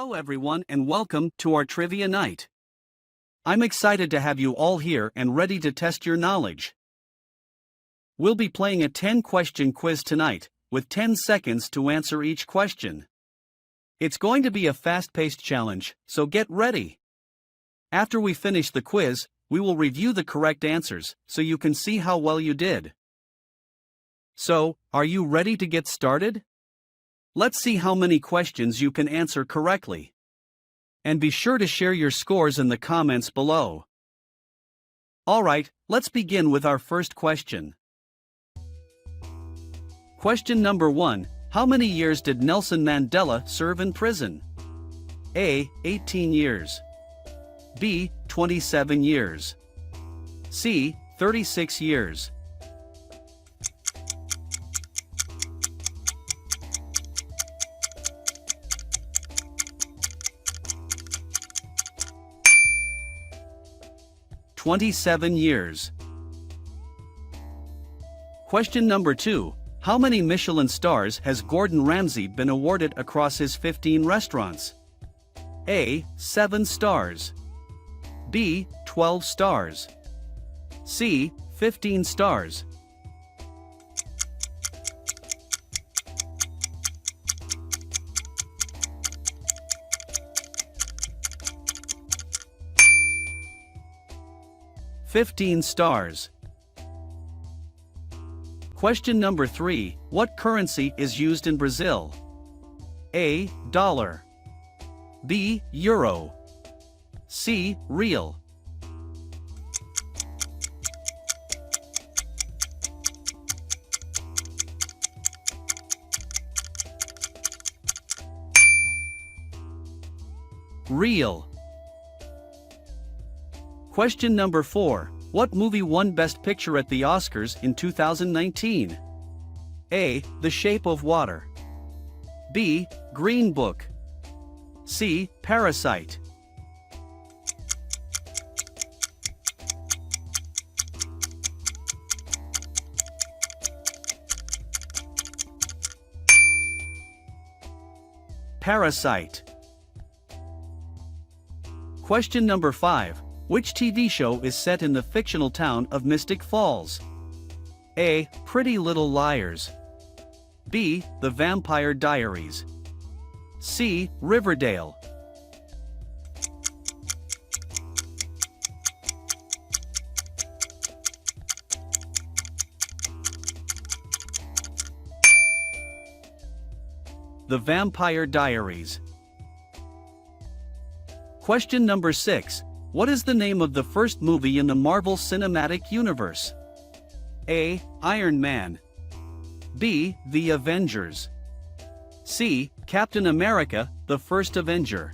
Hello everyone and welcome to our trivia night. I'm excited to have you all here and ready to test your knowledge. We'll be playing a 10-question quiz tonight, with 10 seconds to answer each question. It's going to be a fast-paced challenge, so get ready. After we finish the quiz, we will review the correct answers so you can see how well you did. So, are you ready to get started? Let's see how many questions you can answer correctly. And be sure to share your scores in the comments below. Alright, let's begin with our first question. Question number 1. How many years did Nelson Mandela serve in prison? A. 18 years. B. 27 years. C. 36 years. "27 years. Question number 2. How many Michelin stars has Gordon Ramsay been awarded across his 15 restaurants? A. 7 stars. B. 12 stars. C. 15 stars. "15 stars. Question number 3. What currency is used in Brazil? A. Dollar. B. Euro. C. Real. Real. Question number 4. What movie won Best Picture at the Oscars in 2019? A. The Shape of Water. B. Green Book. C. Parasite. Parasite. Question number 5. Which TV show is set in the fictional town of Mystic Falls? A. Pretty Little Liars. B. The Vampire Diaries. C. Riverdale. The Vampire Diaries. Question number 6. What is the name of the first movie in the Marvel Cinematic Universe? A. Iron Man. B. The Avengers. C. Captain America, the First Avenger.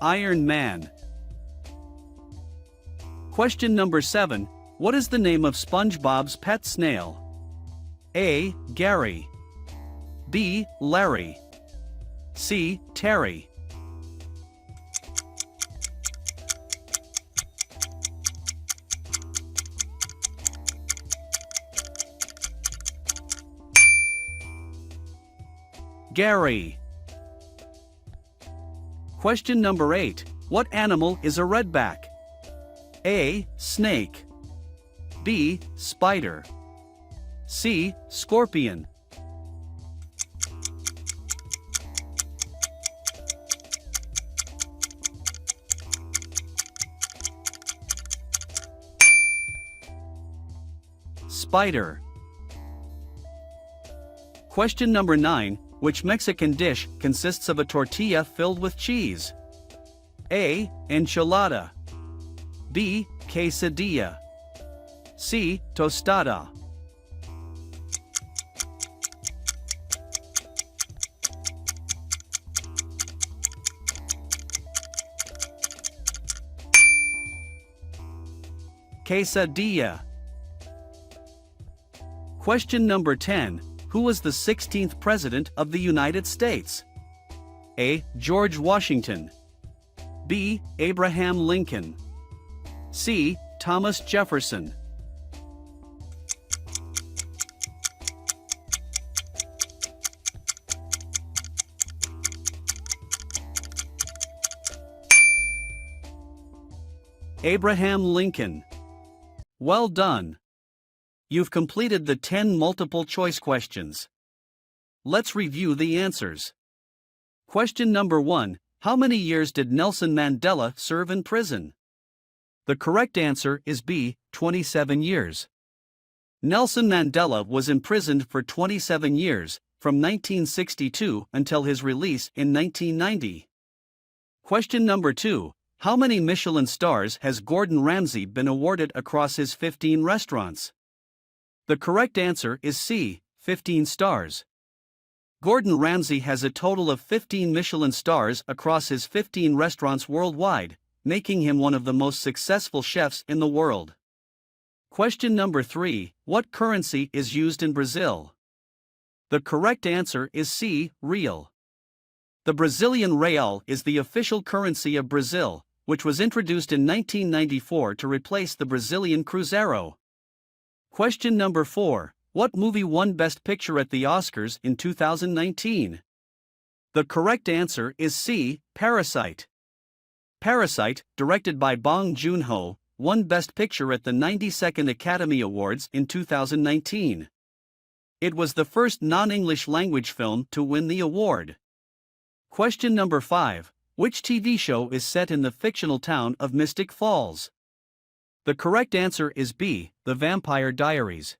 Iron Man. Question number 7. What is the name of SpongeBob's pet snail? A. Gary. B. Larry. C. Terry. Gary. Question number 8. What animal is a redback? A. Snake. B. Spider. C. Scorpion. Spider. Question number 9. Which Mexican dish consists of a tortilla filled with cheese? A. Enchilada. B. Quesadilla. C. Tostada. Quesadilla. Question number 10. Who was the 16th President of the United States? A. George Washington. B. Abraham Lincoln. C. Thomas Jefferson. Abraham Lincoln. Well done. You've completed the 10 multiple choice questions. Let's review the answers. Question number 1. How many years did Nelson Mandela serve in prison? The correct answer is B. 27 years. Nelson Mandela was imprisoned for 27 years, from 1962 until his release in 1990. Question number 2. How many Michelin stars has Gordon Ramsay been awarded across his 15 restaurants? The correct answer is C. 15 stars. Gordon Ramsay has a total of 15 Michelin stars across his 15 restaurants worldwide, making him one of the most successful chefs in the world. Question number 3. What currency is used in Brazil? The correct answer is C. Real. The Brazilian real is the official currency of Brazil, which was introduced in 1994 to replace the Brazilian Cruzeiro. Question number 4. What movie won Best Picture at the Oscars in 2019? The correct answer is C. Parasite. Parasite, directed by Bong Joon-ho, won Best Picture at the 92nd Academy Awards in 2019. It was the first non-English language film to win the award. Question number 5. Which TV show is set in the fictional town of Mystic Falls? The correct answer is B. The Vampire Diaries.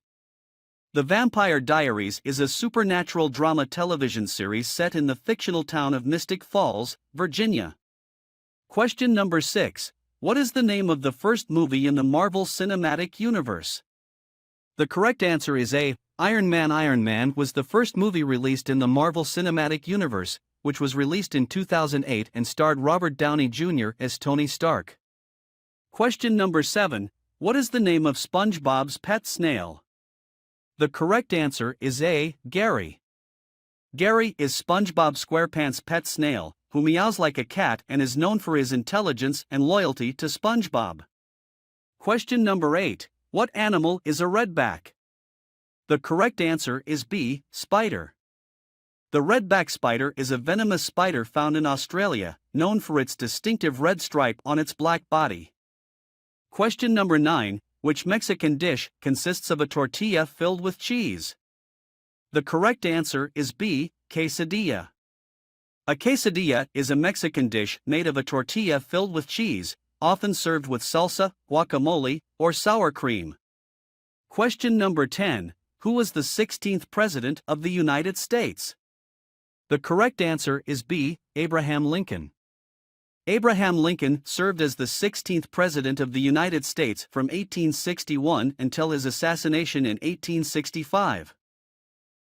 The Vampire Diaries is a supernatural drama television series set in the fictional town of Mystic Falls, Virginia. Question number 6. What is the name of the first movie in the Marvel Cinematic Universe? The correct answer is A. Iron Man. Iron Man was the first movie released in the Marvel Cinematic Universe, which was released in 2008 and starred Robert Downey Jr. as Tony Stark. Question number 7. What is the name of SpongeBob's pet snail? The correct answer is A. Gary. Gary is SpongeBob SquarePants' pet snail, who meows like a cat and is known for his intelligence and loyalty to SpongeBob. Question number 8. What animal is a redback? The correct answer is B. Spider. The redback spider is a venomous spider found in Australia, known for its distinctive red stripe on its black body. Question number 9. Which Mexican dish consists of a tortilla filled with cheese? The correct answer is B. Quesadilla. A quesadilla is a Mexican dish made of a tortilla filled with cheese, often served with salsa, guacamole, or sour cream. Question number 10. Who was the 16th President of the United States? The correct answer is B. Abraham Lincoln. Abraham Lincoln served as the 16th President of the United States from 1861 until his assassination in 1865.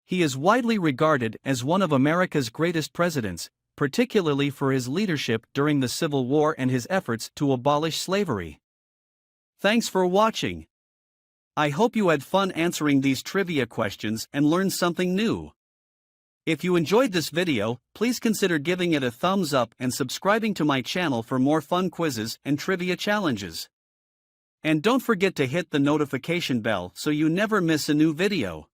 He is widely regarded as one of America's greatest presidents, particularly for his leadership during the Civil War and his efforts to abolish slavery. Thanks for watching. I hope you had fun answering these trivia questions and learned something new. If you enjoyed this video, please consider giving it a thumbs up and subscribing to my channel for more fun quizzes and trivia challenges. And don't forget to hit the notification bell so you never miss a new video.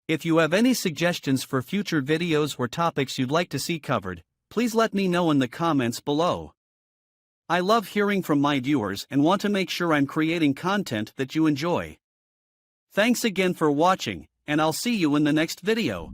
If you have any suggestions for future videos or topics you'd like to see covered, please let me know in the comments below. I love hearing from my viewers and want to make sure I'm creating content that you enjoy. Thanks again for watching, and I'll see you in the next video.